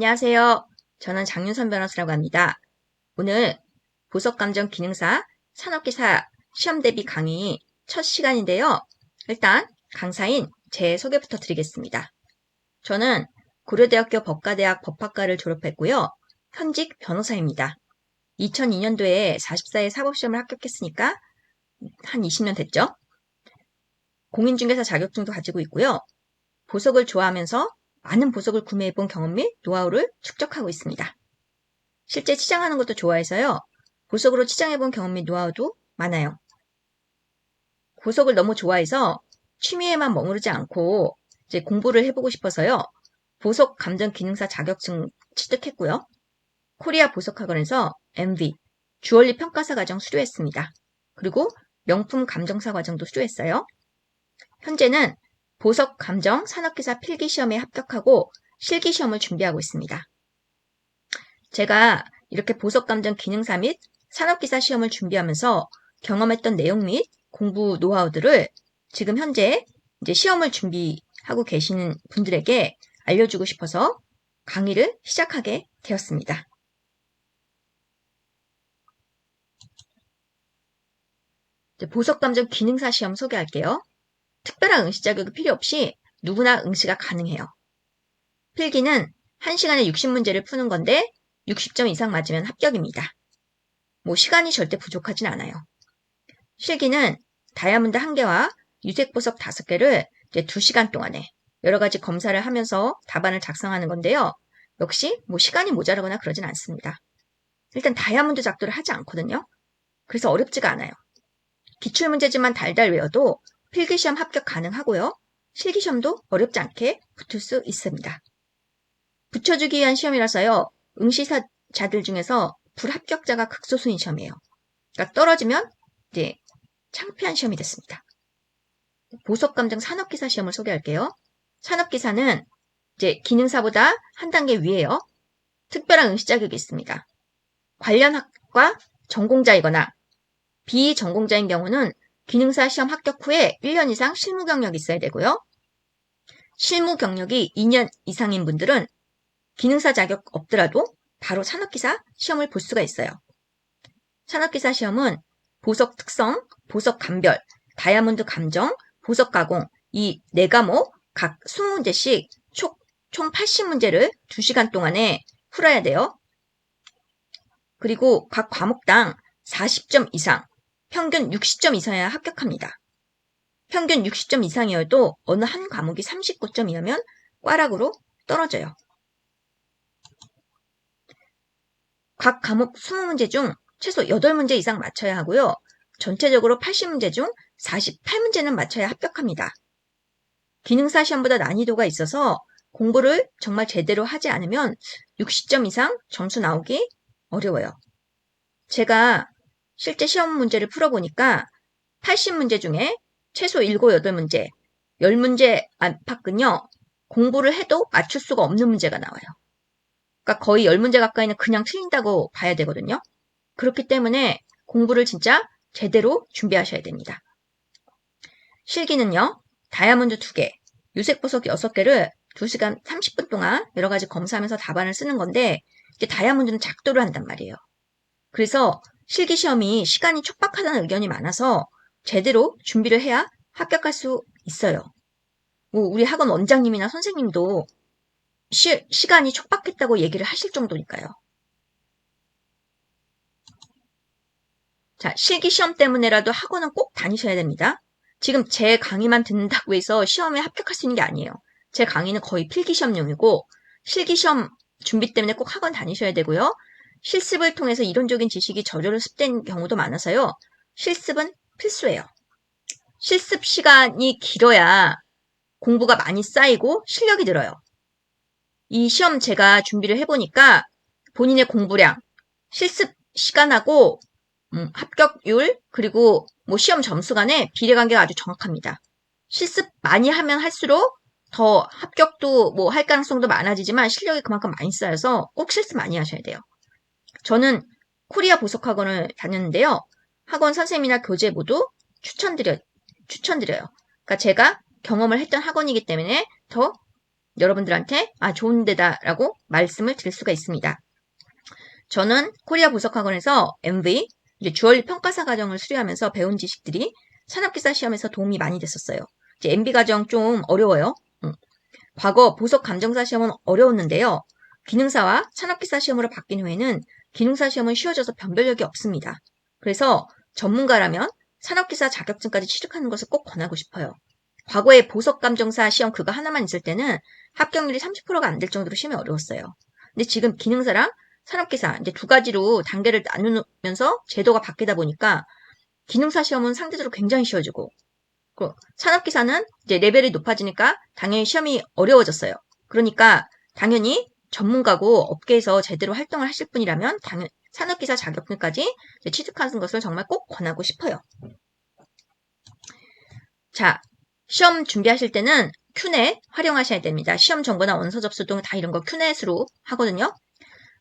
안녕하세요. 저는 장윤선 변호사라고 합니다. 오늘 보석감정 기능사 산업기사 시험 대비 강의 첫 시간인데요. 일단 강사인 제 소개부터 드리겠습니다. 저는 고려대학교 법과대학 법학과를 졸업했고요. 현직 변호사입니다. 2002년도에 44회 사법시험을 합격했으니까 한 20년 됐죠. 공인중개사 자격증도 가지고 있고요. 보석을 좋아하면서 많은 보석을 구매해본 경험 및 노하우를 축적하고 있습니다. 실제 치장하는 것도 좋아해서요. 보석으로 치장해본 경험 및 노하우도 많아요. 보석을 너무 좋아해서 취미에만 머무르지 않고 이제 공부를 해보고 싶어서요. 보석 감정 기능사 자격증 취득했고요. 코리아 보석학원에서 MV, 주얼리 평가사 과정 수료했습니다. 그리고 명품 감정사 과정도 수료했어요. 현재는 보석 감정 산업기사 필기시험에 합격하고 실기시험을 준비하고 있습니다. 제가 이렇게 보석 감정 기능사 및 산업기사 시험을 준비하면서 경험했던 내용 및 공부 노하우들을 지금 현재 이제 시험을 준비하고 계시는 분들에게 알려주고 싶어서 강의를 시작하게 되었습니다. 보석 감정 기능사 시험 소개할게요. 특별한 응시 자격이 필요 없이 누구나 응시가 가능해요. 필기는 1시간에 60문제를 푸는 건데 60점 이상 맞으면 합격입니다. 시간이 절대 부족하진 않아요. 실기는 다이아몬드 1개와 유색보석 5개를 이제 2시간 동안에 여러 가지 검사를 하면서 답안을 작성하는 건데요. 역시 시간이 모자라거나 그러진 않습니다. 일단 다이아몬드 작도를 하지 않거든요. 그래서 어렵지가 않아요. 기출문제지만 달달 외워도 필기시험 합격 가능하고요. 실기시험도 어렵지 않게 붙을 수 있습니다. 붙여주기 위한 시험이라서요. 응시자들 중에서 불합격자가 극소수인 시험이에요. 그러니까 떨어지면 이제 창피한 시험이 됐습니다. 보석감정 산업기사 시험을 소개할게요. 산업기사는 이제 기능사보다 한 단계 위에요. 특별한 응시 자격이 있습니다. 관련 학과 전공자이거나 비전공자인 경우는 기능사 시험 합격 후에 1년 이상 실무 경력이 있어야 되고요. 실무 경력이 2년 이상인 분들은 기능사 자격 없더라도 바로 산업기사 시험을 볼 수가 있어요. 산업기사 시험은 보석 특성, 보석 감별, 다이아몬드 감정, 보석 가공 이 4과목 각 20문제씩 총 80문제를 2시간 동안에 풀어야 돼요. 그리고 각 과목당 40점 이상, 평균 60점 이상이어야 합격합니다. 평균 60점 이상이어도 어느 한 과목이 39점이면 꽈락으로 떨어져요. 각 과목 20문제 중 최소 8문제 이상 맞춰야 하고요. 전체적으로 80문제 중 48문제는 맞춰야 합격합니다. 기능사 시험보다 난이도가 있어서 공부를 정말 제대로 하지 않으면 60점 이상 점수 나오기 어려워요. 제가 실제 시험 문제를 풀어보니까 80문제 중에 최소 7, 8문제, 10문제 안팎은요. 공부를 해도 맞출 수가 없는 문제가 나와요. 그러니까 거의 10문제 가까이는 그냥 틀린다고 봐야 되거든요. 그렇기 때문에 공부를 진짜 제대로 준비하셔야 됩니다. 실기는요. 다이아몬드 2개, 유색보석 6개를 2시간 30분 동안 여러 가지 검사하면서 답안을 쓰는 건데 이제 다이아몬드는 작도를 한단 말이에요. 그래서 실기시험이 시간이 촉박하다는 의견이 많아서 제대로 준비를 해야 합격할 수 있어요. 우리 학원 원장님이나 선생님도 시간이 촉박했다고 얘기를 하실 정도니까요. 자, 실기시험 때문에라도 학원은 꼭 다니셔야 됩니다. 지금 제 강의만 듣는다고 해서 시험에 합격할 수 있는 게 아니에요. 제 강의는 거의 필기시험용이고 실기시험 준비 때문에 꼭 학원 다니셔야 되고요. 실습을 통해서 이론적인 지식이 저절로 습된 경우도 많아서요. 실습은 필수예요. 실습 시간이 길어야 공부가 많이 쌓이고 실력이 늘어요. 이 시험 제가 준비를 해보니까 본인의 공부량, 실습 시간하고 합격률 그리고 시험 점수 간의 비례관계가 아주 정확합니다. 실습 많이 하면 할수록 더 합격도 할 가능성도 많아지지만 실력이 그만큼 많이 쌓여서 꼭 실습 많이 하셔야 돼요. 저는 코리아 보석학원을 다녔는데요. 학원 선생님이나 교재 모두 추천드려요. 그러니까 제가 경험을 했던 학원이기 때문에 더 여러분들한테 좋은 데다라고 말씀을 드릴 수가 있습니다. 저는 코리아 보석학원에서 MV, 이제 주얼리 평가사 과정을 수료하면서 배운 지식들이 산업기사 시험에서 도움이 많이 됐었어요. 이제 MB 과정 좀 어려워요. 과거 보석 감정사 시험은 어려웠는데요. 기능사와 산업기사 시험으로 바뀐 후에는 기능사 시험은 쉬워져서 변별력이 없습니다. 그래서 전문가라면 산업기사 자격증까지 취득하는 것을 꼭 권하고 싶어요. 과거에 보석감정사 시험 그거 하나만 있을 때는 합격률이 30%가 안 될 정도로 시험이 어려웠어요. 근데 지금 기능사랑 산업기사 이제 두 가지로 단계를 나누면서 제도가 바뀌다 보니까 기능사 시험은 상대적으로 굉장히 쉬워지고 산업기사는 이제 레벨이 높아지니까 당연히 시험이 어려워졌어요. 그러니까 당연히 전문가고 업계에서 제대로 활동을 하실 분이라면 산업기사 자격증까지 취득하는 것을 정말 꼭 권하고 싶어요. 자, 시험 준비하실 때는 큐넷 활용하셔야 됩니다. 시험 정보나 원서 접수 등 다 이런 거 큐넷으로 하거든요.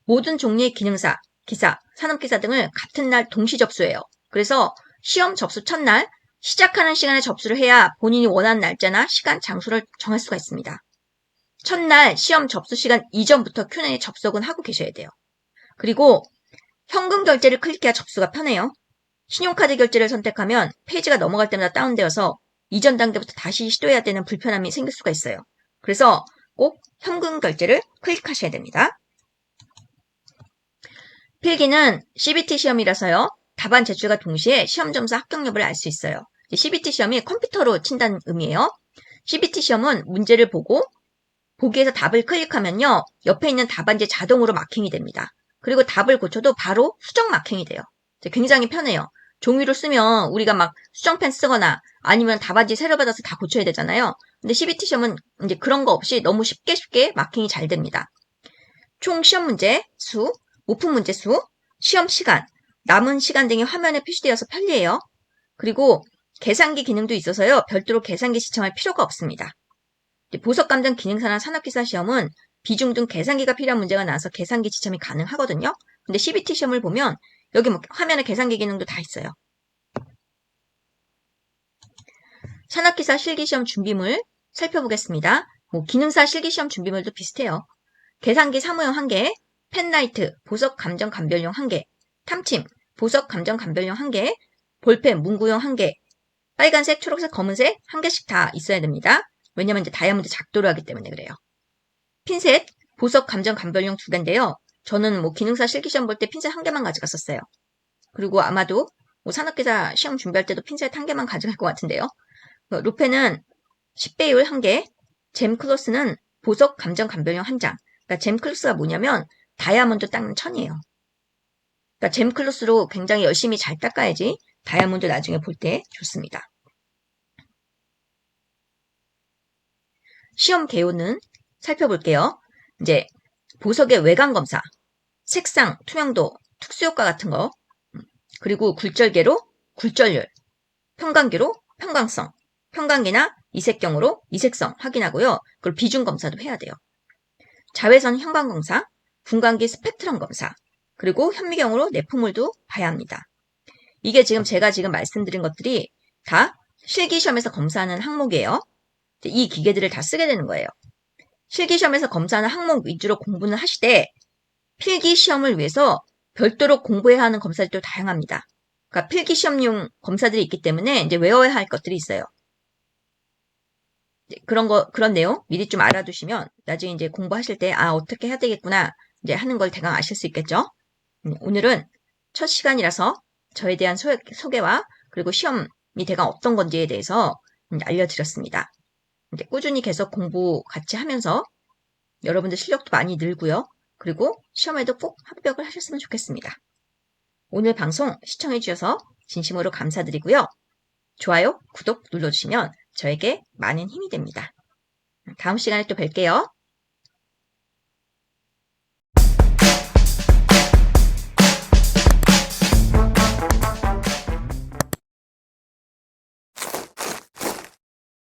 모든 종류의 기능사, 기사, 산업기사 등을 같은 날 동시 접수해요. 그래서 시험 접수 첫날 시작하는 시간에 접수를 해야 본인이 원하는 날짜나 시간, 장소를 정할 수가 있습니다. 첫날 시험 접수 시간 이전부터 큐넷에 접속은 하고 계셔야 돼요. 그리고 현금 결제를 클릭해야 접수가 편해요. 신용카드 결제를 선택하면 페이지가 넘어갈 때마다 다운되어서 이전 단계부터 다시 시도해야 되는 불편함이 생길 수가 있어요. 그래서 꼭 현금 결제를 클릭하셔야 됩니다. 필기는 CBT 시험이라서요. 답안 제출과 동시에 시험 점수 합격 여부를 알 수 있어요. CBT 시험이 컴퓨터로 친다는 의미예요. CBT 시험은 문제를 보고 보기에서 답을 클릭하면요. 옆에 있는 답안지 자동으로 마킹이 됩니다. 그리고 답을 고쳐도 바로 수정 마킹이 돼요. 굉장히 편해요. 종이로 쓰면 우리가 막 수정펜 쓰거나 아니면 답안지 새로 받아서 다 고쳐야 되잖아요. 근데 CBT 시험은 이제 그런 거 없이 너무 쉽게 마킹이 잘 됩니다. 총 시험 문제 수, 오픈 문제 수, 시험 시간, 남은 시간 등이 화면에 표시되어서 편리해요. 그리고 계산기 기능도 있어서요. 별도로 계산기 시청할 필요가 없습니다. 보석감정 기능사나 산업기사 시험은 비중 등 계산기가 필요한 문제가 나와서 계산기 지참이 가능하거든요. 근데 CBT 시험을 보면 여기 화면에 계산기 기능도 다 있어요. 산업기사 실기시험 준비물 살펴보겠습니다. 기능사 실기시험 준비물도 비슷해요. 계산기 사무용 1개, 펜라이트, 보석 감정 감별용 1개, 탐침, 보석 감정 감별용 1개, 볼펜, 문구용 1개, 빨간색, 초록색, 검은색 1개씩 다 있어야 됩니다. 왜냐면 이제 다이아몬드 작도를 하기 때문에 그래요. 핀셋, 보석 감정 감별용 2개인데요. 저는 기능사 실기시험 볼 때 핀셋 1개만 가져갔었어요. 그리고 아마도 산업기사 시험 준비할 때도 핀셋 1개만 가져갈 것 같은데요. 루펜은 10배율 1개, 잼클로스는 보석 감정 감별용 1장. 그러니까 잼클로스가 뭐냐면 다이아몬드 닦는 천이에요. 그러니까 잼클로스로 굉장히 열심히 잘 닦아야지 다이아몬드 나중에 볼 때 좋습니다. 시험 개요는 살펴볼게요. 이제 보석의 외관 검사, 색상, 투명도, 특수효과 같은 거, 그리고 굴절계로 굴절률, 평광기로 평광성, 평광기나 이색경으로 이색성 확인하고요. 그리고 비중 검사도 해야 돼요. 자외선 형광 검사, 분광기 스펙트럼 검사, 그리고 현미경으로 내포물도 봐야 합니다. 이게 제가 지금 말씀드린 것들이 다 실기시험에서 검사하는 항목이에요. 이 기계들을 다 쓰게 되는 거예요. 실기시험에서 검사하는 항목 위주로 공부는 하시되 필기시험을 위해서 별도로 공부해야 하는 검사들도 다양합니다. 그러니까 필기시험용 검사들이 있기 때문에 이제 외워야 할 것들이 있어요. 그런 내용 미리 좀 알아두시면 나중에 이제 공부하실 때 어떻게 해야 되겠구나 이제 하는 걸 대강 아실 수 있겠죠. 오늘은 첫 시간이라서 저에 대한 소개와 그리고 시험이 대강 어떤 건지에 대해서 알려드렸습니다. 이제 꾸준히 계속 공부 같이 하면서 여러분들 실력도 많이 늘고요. 그리고 시험에도 꼭 합격을 하셨으면 좋겠습니다. 오늘 방송 시청해주셔서 진심으로 감사드리고요. 좋아요, 구독 눌러주시면 저에게 많은 힘이 됩니다. 다음 시간에 또 뵐게요.